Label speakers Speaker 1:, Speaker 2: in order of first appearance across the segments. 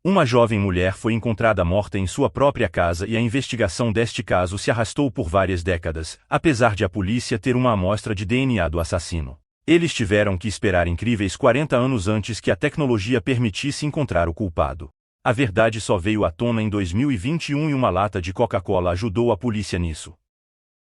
Speaker 1: Uma jovem mulher foi encontrada morta em sua própria casa e a investigação deste caso se arrastou por várias décadas, apesar de a polícia ter uma amostra de DNA do assassino. Eles tiveram que esperar incríveis 40 anos antes que a tecnologia permitisse encontrar o culpado. A verdade só veio à tona em 2021 e uma lata de Coca-Cola ajudou a polícia nisso.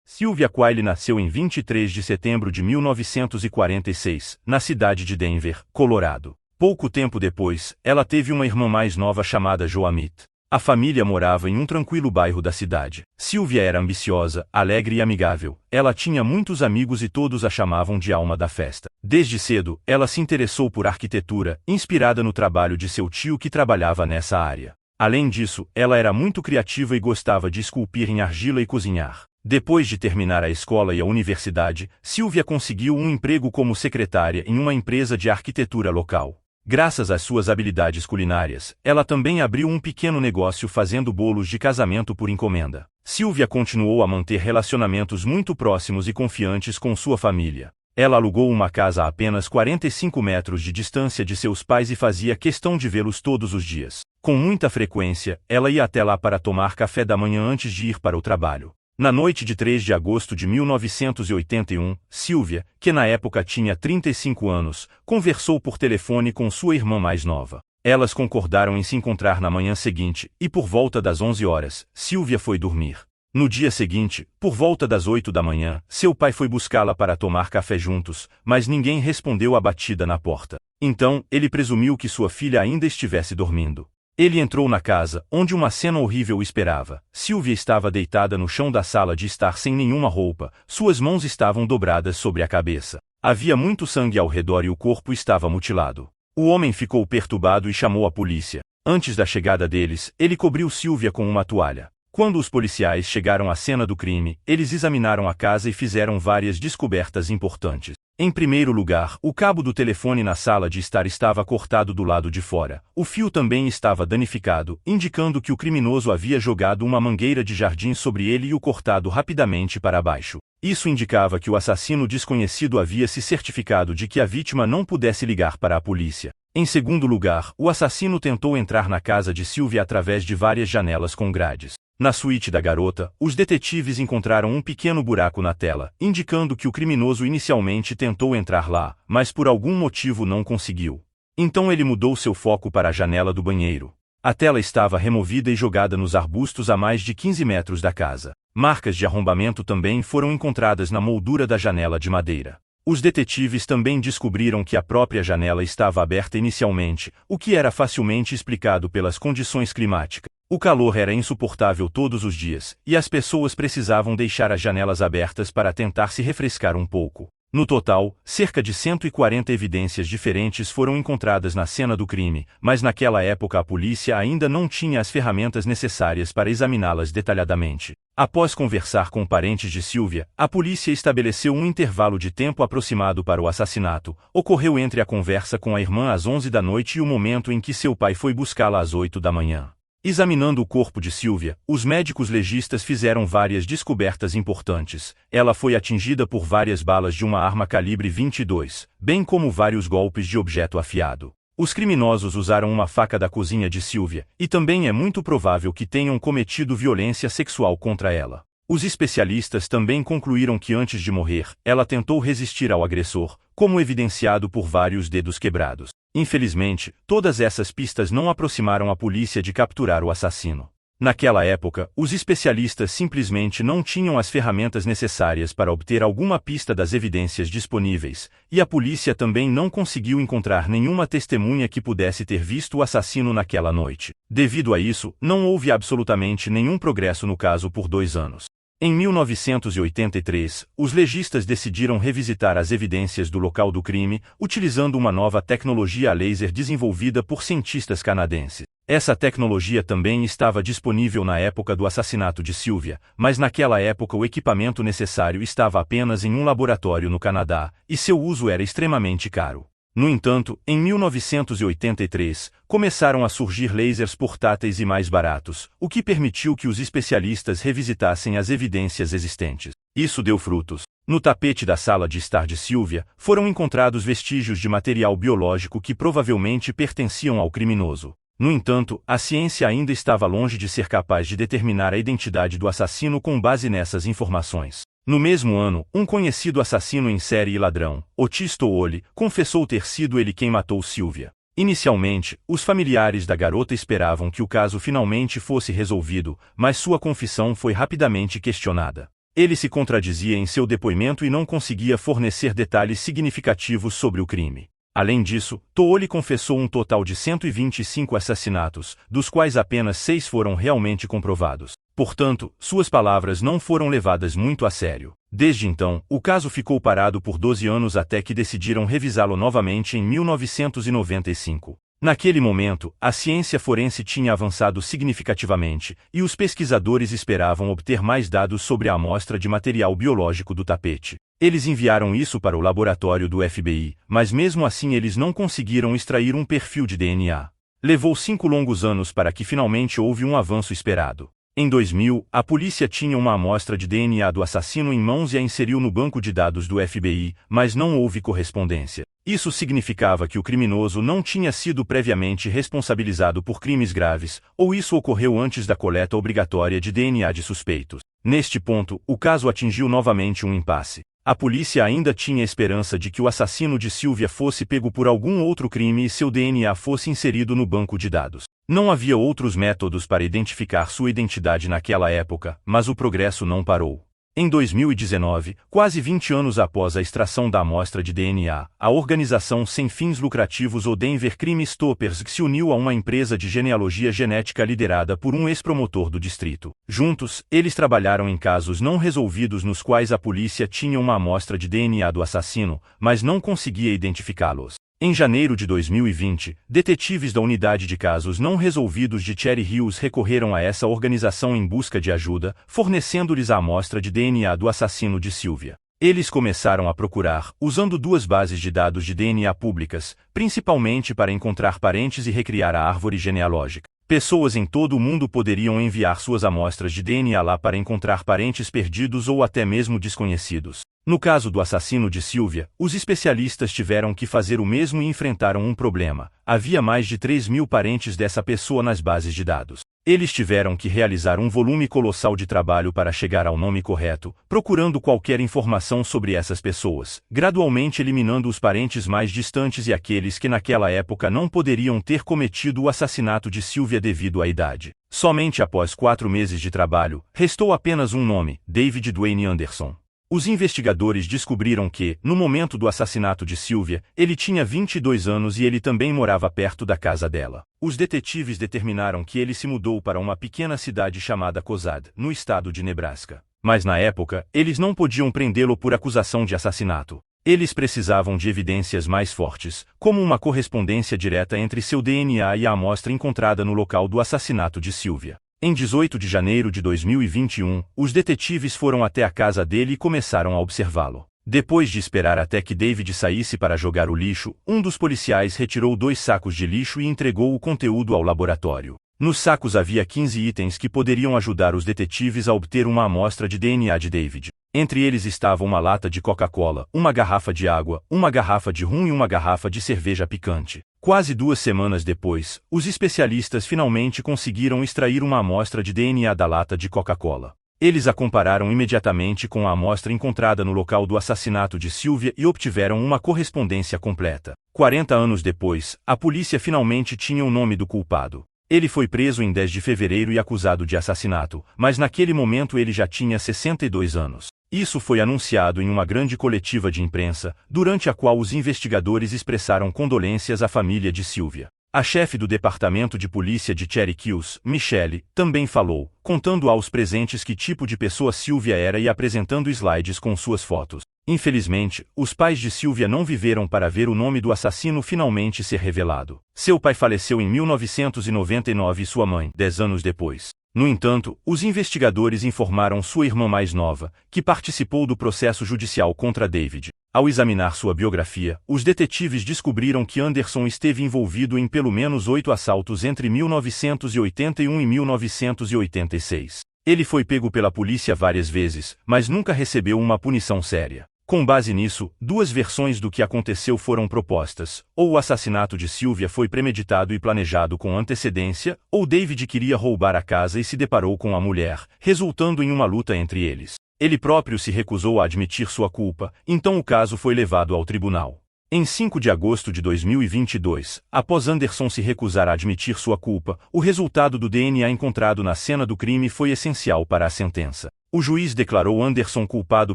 Speaker 1: Sylvia Quayle nasceu em 23 de setembro de 1946, na cidade de Denver, Colorado. Pouco tempo depois, ela teve uma irmã mais nova chamada Joamit. A família morava em um tranquilo bairro da cidade. Sylvia era ambiciosa, alegre e amigável. Ela tinha muitos amigos e todos a chamavam de alma da festa. Desde cedo, ela se interessou por arquitetura, inspirada no trabalho de seu tio que trabalhava nessa área. Além disso, ela era muito criativa e gostava de esculpir em argila e cozinhar. Depois de terminar a escola e a universidade, Sylvia conseguiu um emprego como secretária em uma empresa de arquitetura local. Graças às suas habilidades culinárias, ela também abriu um pequeno negócio fazendo bolos de casamento por encomenda. Sylvia continuou a manter relacionamentos muito próximos e confiantes com sua família. Ela alugou uma casa a apenas 45 metros de distância de seus pais e fazia questão de vê-los todos os dias. Com muita frequência, ela ia até lá para tomar café da manhã antes de ir para o trabalho. Na noite de 3 de agosto de 1981, Sylvia, que na época tinha 35 anos, conversou por telefone com sua irmã mais nova. Elas concordaram em se encontrar na manhã seguinte, e por volta das 11 horas, Sylvia foi dormir. No dia seguinte, por volta das 8 da manhã, seu pai foi buscá-la para tomar café juntos, mas ninguém respondeu à batida na porta. Então, ele presumiu que sua filha ainda estivesse dormindo. Ele entrou na casa, onde uma cena horrível o esperava. Sylvia estava deitada no chão da sala de estar sem nenhuma roupa, suas mãos estavam dobradas sobre a cabeça. Havia muito sangue ao redor e o corpo estava mutilado. O homem ficou perturbado e chamou a polícia. Antes da chegada deles, ele cobriu Sylvia com uma toalha. Quando os policiais chegaram à cena do crime, eles examinaram a casa e fizeram várias descobertas importantes. Em primeiro lugar, o cabo do telefone na sala de estar estava cortado do lado de fora. O fio também estava danificado, indicando que o criminoso havia jogado uma mangueira de jardim sobre ele e o cortado rapidamente para baixo. Isso indicava que o assassino desconhecido havia se certificado de que a vítima não pudesse ligar para a polícia. Em segundo lugar, o assassino tentou entrar na casa de Sylvia através de várias janelas com grades. Na suíte da garota, os detetives encontraram um pequeno buraco na tela, indicando que o criminoso inicialmente tentou entrar lá, mas por algum motivo não conseguiu. Então ele mudou seu foco para a janela do banheiro. A tela estava removida e jogada nos arbustos a mais de 15 metros da casa. Marcas de arrombamento também foram encontradas na moldura da janela de madeira. Os detetives também descobriram que a própria janela estava aberta inicialmente, o que era facilmente explicado pelas condições climáticas. O calor era insuportável todos os dias, e as pessoas precisavam deixar as janelas abertas para tentar se refrescar um pouco. No total, cerca de 140 evidências diferentes foram encontradas na cena do crime, mas naquela época a polícia ainda não tinha as ferramentas necessárias para examiná-las detalhadamente. Após conversar com parentes de Sylvia, a polícia estabeleceu um intervalo de tempo aproximado para o assassinato. Ocorreu entre a conversa com a irmã às 11 da noite e o momento em que seu pai foi buscá-la às 8 da manhã. Examinando o corpo de Sylvia, os médicos legistas fizeram várias descobertas importantes. Ela foi atingida por várias balas de uma arma calibre 22, bem como vários golpes de objeto afiado. Os criminosos usaram uma faca da cozinha de Sylvia, e também é muito provável que tenham cometido violência sexual contra ela. Os especialistas também concluíram que antes de morrer, ela tentou resistir ao agressor, como evidenciado por vários dedos quebrados. Infelizmente, todas essas pistas não aproximaram a polícia de capturar o assassino. Naquela época, os especialistas simplesmente não tinham as ferramentas necessárias para obter alguma pista das evidências disponíveis, e a polícia também não conseguiu encontrar nenhuma testemunha que pudesse ter visto o assassino naquela noite. Devido a isso, não houve absolutamente nenhum progresso no caso por 2 anos. Em 1983, os legistas decidiram revisitar as evidências do local do crime, utilizando uma nova tecnologia a laser desenvolvida por cientistas canadenses. Essa tecnologia também estava disponível na época do assassinato de Sylvia, mas naquela época o equipamento necessário estava apenas em um laboratório no Canadá, e seu uso era extremamente caro. No entanto, em 1983, começaram a surgir lasers portáteis e mais baratos, o que permitiu que os especialistas revisitassem as evidências existentes. Isso deu frutos. No tapete da sala de estar de Sylvia, foram encontrados vestígios de material biológico que provavelmente pertenciam ao criminoso. No entanto, a ciência ainda estava longe de ser capaz de determinar a identidade do assassino com base nessas informações. No mesmo ano, um conhecido assassino em série e ladrão, Otis Toole, confessou ter sido ele quem matou Sylvia. Inicialmente, os familiares da garota esperavam que o caso finalmente fosse resolvido, mas sua confissão foi rapidamente questionada. Ele se contradizia em seu depoimento e não conseguia fornecer detalhes significativos sobre o crime. Além disso, Toole confessou um total de 125 assassinatos, dos quais apenas 6 foram realmente comprovados. Portanto, suas palavras não foram levadas muito a sério. Desde então, o caso ficou parado por 12 anos até que decidiram revisá-lo novamente em 1995. Naquele momento, a ciência forense tinha avançado significativamente, e os pesquisadores esperavam obter mais dados sobre a amostra de material biológico do tapete. Eles enviaram isso para o laboratório do FBI, mas mesmo assim eles não conseguiram extrair um perfil de DNA. Levou 5 longos anos para que finalmente houve um avanço esperado. Em 2000, a polícia tinha uma amostra de DNA do assassino em mãos e a inseriu no banco de dados do FBI, mas não houve correspondência. Isso significava que o criminoso não tinha sido previamente responsabilizado por crimes graves, ou isso ocorreu antes da coleta obrigatória de DNA de suspeitos. Neste ponto, o caso atingiu novamente um impasse. A polícia ainda tinha esperança de que o assassino de Sylvia fosse pego por algum outro crime e seu DNA fosse inserido no banco de dados. Não havia outros métodos para identificar sua identidade naquela época, mas o progresso não parou. Em 2019, quase 20 anos após a extração da amostra de DNA, a organização sem fins lucrativos o Denver Crime Stoppers se uniu a uma empresa de genealogia genética liderada por um ex-promotor do distrito. Juntos, eles trabalharam em casos não resolvidos nos quais a polícia tinha uma amostra de DNA do assassino, mas não conseguia identificá-los. Em janeiro de 2020, detetives da Unidade de Casos Não Resolvidos de Cherry Hills recorreram a essa organização em busca de ajuda, fornecendo-lhes a amostra de DNA do assassino de Sylvia. Eles começaram a procurar, usando 2 bases de dados de DNA públicas, principalmente para encontrar parentes e recriar a árvore genealógica. Pessoas em todo o mundo poderiam enviar suas amostras de DNA lá para encontrar parentes perdidos ou até mesmo desconhecidos. No caso do assassino de Sylvia, os especialistas tiveram que fazer o mesmo e enfrentaram um problema. Havia mais de 3.000 parentes dessa pessoa nas bases de dados. Eles tiveram que realizar um volume colossal de trabalho para chegar ao nome correto, procurando qualquer informação sobre essas pessoas, gradualmente eliminando os parentes mais distantes e aqueles que naquela época não poderiam ter cometido o assassinato de Sylvia devido à idade. Somente após 4 meses de trabalho, restou apenas um nome, David Dwayne Anderson. Os investigadores descobriram que, no momento do assassinato de Sylvia, ele tinha 22 anos e ele também morava perto da casa dela. Os detetives determinaram que ele se mudou para uma pequena cidade chamada Cozad, no estado de Nebraska. Mas na época, eles não podiam prendê-lo por acusação de assassinato. Eles precisavam de evidências mais fortes, como uma correspondência direta entre seu DNA e a amostra encontrada no local do assassinato de Sylvia. Em 18 de janeiro de 2021, os detetives foram até a casa dele e começaram a observá-lo. Depois de esperar até que David saísse para jogar o lixo, um dos policiais retirou 2 sacos de lixo e entregou o conteúdo ao laboratório. Nos sacos havia 15 itens que poderiam ajudar os detetives a obter uma amostra de DNA de David. Entre eles estavam uma lata de Coca-Cola, uma garrafa de água, uma garrafa de rum e uma garrafa de cerveja picante. Quase 2 semanas depois, os especialistas finalmente conseguiram extrair uma amostra de DNA da lata de Coca-Cola. Eles a compararam imediatamente com a amostra encontrada no local do assassinato de Sylvia e obtiveram uma correspondência completa. 40 anos depois, a polícia finalmente tinha o nome do culpado. Ele foi preso em 10 de fevereiro e acusado de assassinato, mas naquele momento ele já tinha 62 anos. Isso foi anunciado em uma grande coletiva de imprensa, durante a qual os investigadores expressaram condolências à família de Sylvia. A chefe do departamento de polícia de Cherry Hills, Michelle, também falou, contando aos presentes que tipo de pessoa Sylvia era e apresentando slides com suas fotos. Infelizmente, os pais de Sylvia não viveram para ver o nome do assassino finalmente ser revelado. Seu pai faleceu em 1999 e sua mãe, 10 anos depois. No entanto, os investigadores informaram sua irmã mais nova, que participou do processo judicial contra David. Ao examinar sua biografia, os detetives descobriram que Anderson esteve envolvido em pelo menos 8 assaltos entre 1981 e 1986. Ele foi pego pela polícia várias vezes, mas nunca recebeu uma punição séria. Com base nisso, duas versões do que aconteceu foram propostas: ou o assassinato de Sylvia foi premeditado e planejado com antecedência, ou David queria roubar a casa e se deparou com a mulher, resultando em uma luta entre eles. Ele próprio se recusou a admitir sua culpa, então o caso foi levado ao tribunal. Em 5 de agosto de 2022, após Anderson se recusar a admitir sua culpa, o resultado do DNA encontrado na cena do crime foi essencial para a sentença. O juiz declarou Anderson culpado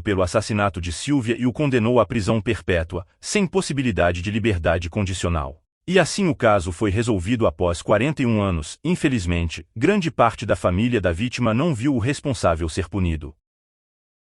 Speaker 1: pelo assassinato de Sylvia e o condenou à prisão perpétua, sem possibilidade de liberdade condicional. E assim o caso foi resolvido após 41 anos. Infelizmente, grande parte da família da vítima não viu o responsável ser punido.